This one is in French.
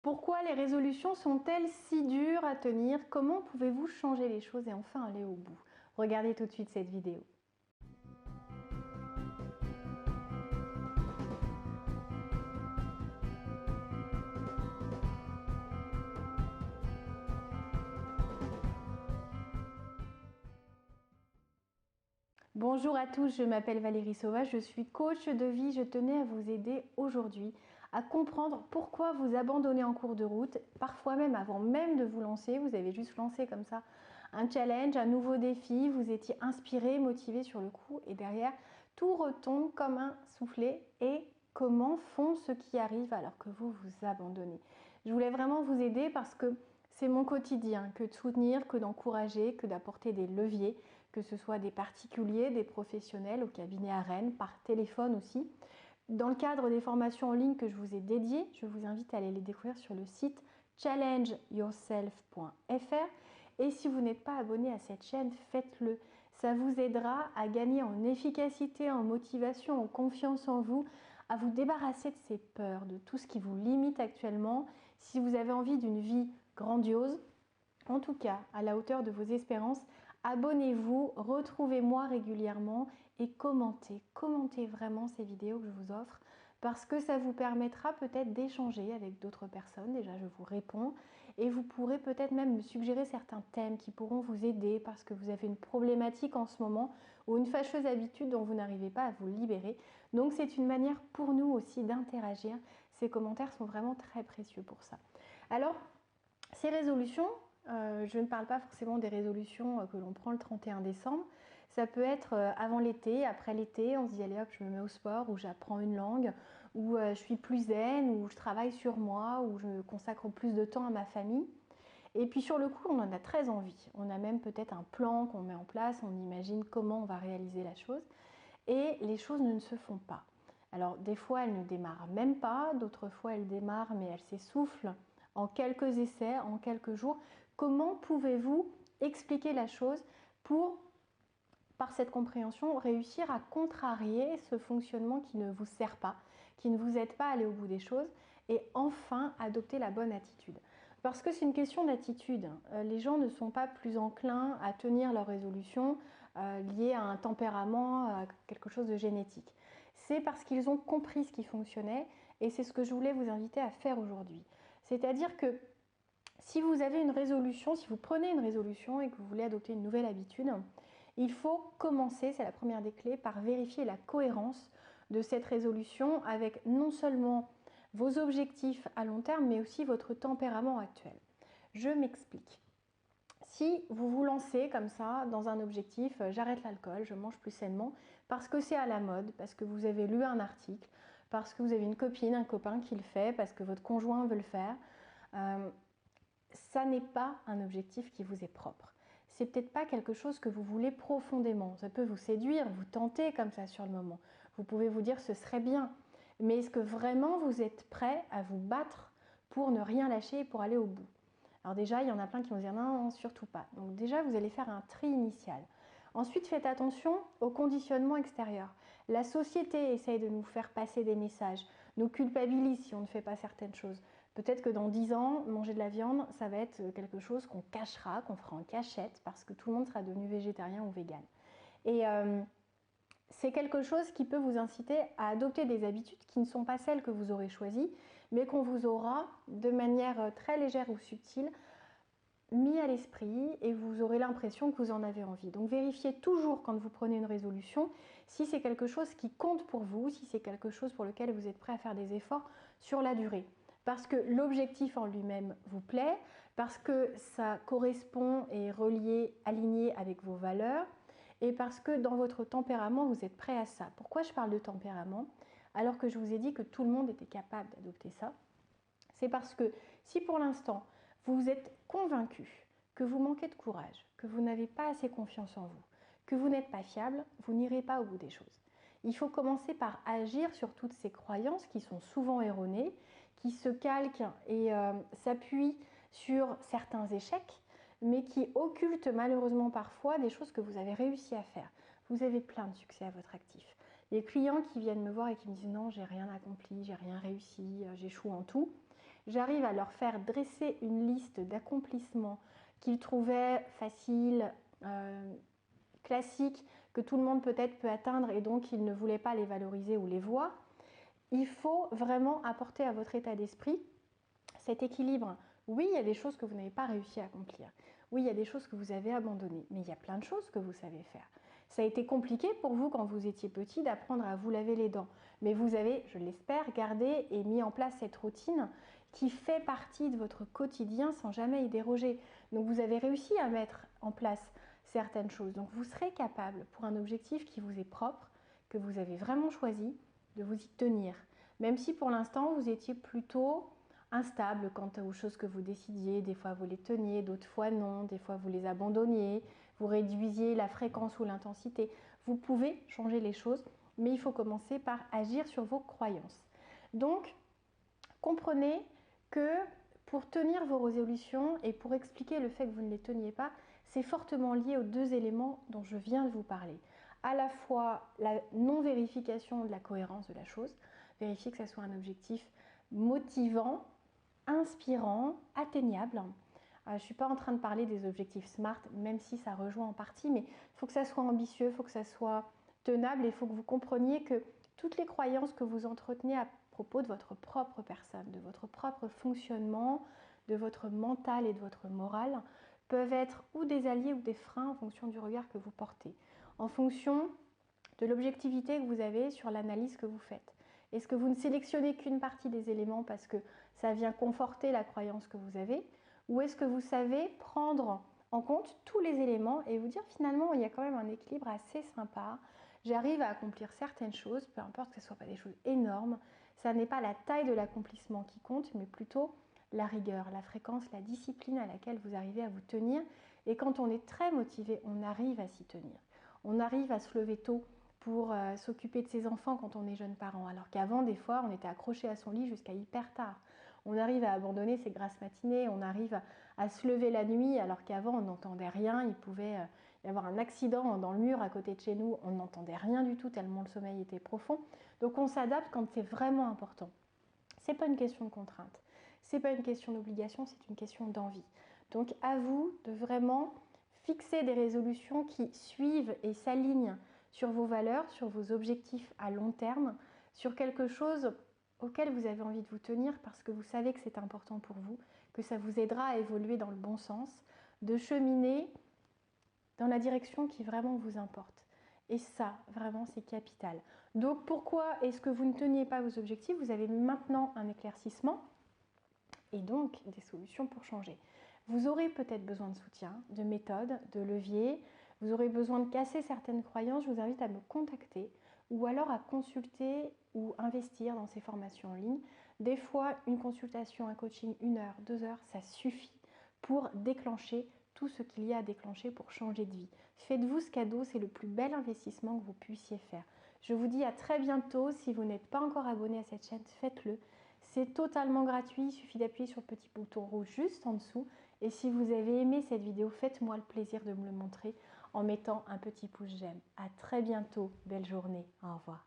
Pourquoi les résolutions sont-elles si dures à tenir? Comment pouvez-vous changer les choses et enfin aller au bout? Regardez tout de suite cette vidéo. Bonjour à tous, je m'appelle Valérie Sauvage, je suis coach de vie. Je tenais à vous aider aujourd'hui à comprendre pourquoi vous abandonnez en cours de route, parfois même avant même de vous lancer. Vous avez juste lancé comme ça un challenge, un nouveau défi, vous étiez inspiré, motivé sur le coup et derrière tout retombe comme un soufflet. Et comment font ceux qui arrivent alors que vous vous abandonnez? Je voulais vraiment vous aider parce que c'est mon quotidien, que de soutenir, que d'encourager, que d'apporter des leviers, que ce soit des particuliers, des professionnels au cabinet à Rennes, par téléphone aussi. Dans le cadre des formations en ligne que je vous ai dédiées, je vous invite à aller les découvrir sur le site challengeyourself.fr. Et si vous n'êtes pas abonné à cette chaîne, faites-le. Ça vous aidera à gagner en efficacité, en motivation, en confiance en vous, à vous débarrasser de ces peurs, de tout ce qui vous limite actuellement. Si vous avez envie d'une vie grandiose, en tout cas à la hauteur de vos espérances, abonnez-vous, retrouvez-moi régulièrement et commentez vraiment ces vidéos que je vous offre parce que ça vous permettra peut-être d'échanger avec d'autres personnes. Déjà je vous réponds et vous pourrez peut-être même me suggérer certains thèmes qui pourront vous aider parce que vous avez une problématique en ce moment ou une fâcheuse habitude dont vous n'arrivez pas à vous libérer. Donc c'est une manière pour nous aussi d'interagir. Ces commentaires sont vraiment très précieux pour ça. Alors ces résolutions, je ne parle pas forcément des résolutions que l'on prend le 31 décembre. Ça peut être avant l'été, après l'été, on se dit allez hop, je me mets au sport, ou j'apprends une langue, ou je suis plus zen, ou je travaille sur moi, ou je consacre plus de temps à ma famille. Et puis sur le coup, on en a très envie. On a même peut-être un plan qu'on met en place, on imagine comment on va réaliser la chose. Et les choses ne se font pas. Alors des fois, elles ne démarrent même pas, d'autres fois, elles démarrent, mais elles s'essoufflent en quelques essais, en quelques jours. Comment pouvez-vous expliquer la chose pour, par cette compréhension, réussir à contrarier ce fonctionnement qui ne vous sert pas, qui ne vous aide pas à aller au bout des choses et enfin adopter la bonne attitude? Parce que c'est une question d'attitude. Les gens ne sont pas plus enclins à tenir leurs résolutions liées à un tempérament, à quelque chose de génétique. C'est parce qu'ils ont compris ce qui fonctionnait et c'est ce que je voulais vous inviter à faire aujourd'hui. C'est-à-dire que si vous avez une résolution, si vous prenez une résolution et que vous voulez adopter une nouvelle habitude, il faut commencer, c'est la première des clés, par vérifier la cohérence de cette résolution avec non seulement vos objectifs à long terme, mais aussi votre tempérament actuel. Je m'explique. Si vous vous lancez comme ça dans un objectif, j'arrête l'alcool, je mange plus sainement, parce que c'est à la mode, parce que vous avez lu un article, parce que vous avez une copine, un copain qui le fait, parce que votre conjoint veut le faire, ça n'est pas un objectif qui vous est propre. C'est peut-être pas quelque chose que vous voulez profondément. Ça peut vous séduire, vous tenter comme ça sur le moment. Vous pouvez vous dire ce serait bien. Mais est-ce que vraiment vous êtes prêt à vous battre pour ne rien lâcher et pour aller au bout? Alors déjà, il y en a plein qui vont dire non, surtout pas. Donc déjà, vous allez faire un tri initial. Ensuite, faites attention au conditionnement extérieur. La société essaye de nous faire passer des messages, nous culpabilise si on ne fait pas certaines choses. Peut-être que dans 10 ans, manger de la viande, ça va être quelque chose qu'on cachera, qu'on fera en cachette, parce que tout le monde sera devenu végétarien ou vegan. Et c'est quelque chose qui peut vous inciter à adopter des habitudes qui ne sont pas celles que vous aurez choisies, mais qu'on vous aura, de manière très légère ou subtile, mis à l'esprit et vous aurez l'impression que vous en avez envie. Donc vérifiez toujours quand vous prenez une résolution si c'est quelque chose qui compte pour vous, si c'est quelque chose pour lequel vous êtes prêt à faire des efforts sur la durée. Parce que l'objectif en lui-même vous plaît, parce que ça correspond et est relié, aligné avec vos valeurs, et parce que dans votre tempérament, vous êtes prêt à ça. Pourquoi je parle de tempérament alors que je vous ai dit que tout le monde était capable d'adopter ça? C'est parce que si pour l'instant, vous êtes convaincu que vous manquez de courage, que vous n'avez pas assez confiance en vous, que vous n'êtes pas fiable, vous n'irez pas au bout des choses. Il faut commencer par agir sur toutes ces croyances qui sont souvent erronées, qui se calquent et s'appuient sur certains échecs, mais qui occultent malheureusement parfois des choses que vous avez réussi à faire. Vous avez plein de succès à votre actif. Les clients qui viennent me voir et qui me disent non, j'ai rien accompli, j'ai rien réussi, j'échoue en tout. j'arrive à leur faire dresser une liste d'accomplissements qu'ils trouvaient faciles, classiques, que tout le monde peut-être peut atteindre et donc ils ne voulaient pas les valoriser ou les voir, il faut vraiment apporter à votre état d'esprit cet équilibre. Oui, il y a des choses que vous n'avez pas réussi à accomplir. Oui, il y a des choses que vous avez abandonnées, mais il y a plein de choses que vous savez faire. Ça a été compliqué pour vous quand vous étiez petit d'apprendre à vous laver les dents, mais vous avez, je l'espère, gardé et mis en place cette routine qui fait partie de votre quotidien sans jamais y déroger. Donc vous avez réussi à mettre en place certaines choses. Donc vous serez capable, pour un objectif qui vous est propre, que vous avez vraiment choisi, de vous y tenir. Même si pour l'instant vous étiez plutôt instable quant aux choses que vous décidiez, des fois vous les teniez, d'autres fois non, des fois vous les abandonniez, vous réduisiez la fréquence ou l'intensité. Vous pouvez changer les choses, mais il faut commencer par agir sur vos croyances. Donc, comprenez que pour tenir vos résolutions et pour expliquer le fait que vous ne les teniez pas, c'est fortement lié aux deux éléments dont je viens de vous parler. À la fois la non-vérification de la cohérence de la chose, vérifier que ça soit un objectif motivant, inspirant, atteignable. Je ne suis pas en train de parler des objectifs SMART, même si ça rejoint en partie, mais il faut que ça soit ambitieux, il faut que ça soit tenable et il faut que vous compreniez que toutes les croyances que vous entretenez à propos de votre propre personne, de votre propre fonctionnement, de votre mental et de votre morale, peuvent être ou des alliés ou des freins en fonction du regard que vous portez, en fonction de l'objectivité que vous avez sur l'analyse que vous faites. Est-ce que vous ne sélectionnez qu'une partie des éléments parce que ça vient conforter la croyance que vous avez, ou est-ce que vous savez prendre en compte tous les éléments et vous dire finalement il y a quand même un équilibre assez sympa, j'arrive à accomplir certaines choses, peu importe que ce ne soit pas des choses énormes, ça n'est pas la taille de l'accomplissement qui compte, mais plutôt la rigueur, la fréquence, la discipline à laquelle vous arrivez à vous tenir. Et quand on est très motivé, on arrive à s'y tenir. On arrive à se lever tôt pour s'occuper de ses enfants quand on est jeune parent, alors qu'avant, des fois, on était accroché à son lit jusqu'à hyper tard. On arrive à abandonner ses grasses matinées, on arrive à se lever la nuit, alors qu'avant, on n'entendait rien. Il pouvait y avoir un accident dans le mur à côté de chez nous, on n'entendait rien du tout tellement le sommeil était profond. Donc on s'adapte quand c'est vraiment important. Ce n'est pas une question de contrainte, ce n'est pas une question d'obligation, c'est une question d'envie. Donc à vous de vraiment fixer des résolutions qui suivent et s'alignent sur vos valeurs, sur vos objectifs à long terme, sur quelque chose auquel vous avez envie de vous tenir parce que vous savez que c'est important pour vous, que ça vous aidera à évoluer dans le bon sens, de cheminer dans la direction qui vraiment vous importe. Et ça, vraiment, c'est capital. Donc, pourquoi est-ce que vous ne teniez pas vos objectifs? Vous avez maintenant un éclaircissement et donc des solutions pour changer. Vous aurez peut-être besoin de soutien, de méthodes, de leviers. Vous aurez besoin de casser certaines croyances. Je vous invite à me contacter ou alors à consulter ou investir dans ces formations en ligne. Des fois, une consultation, un coaching, 1 heure, 2 heures, ça suffit pour déclencher tout ce qu'il y a à déclencher pour changer de vie. Faites-vous ce cadeau, c'est le plus bel investissement que vous puissiez faire. Je vous dis à très bientôt. Si vous n'êtes pas encore abonné à cette chaîne, faites-le. C'est totalement gratuit, il suffit d'appuyer sur le petit bouton rouge juste en dessous. Et si vous avez aimé cette vidéo, faites-moi le plaisir de me le montrer en mettant un petit pouce j'aime. À très bientôt, belle journée, au revoir.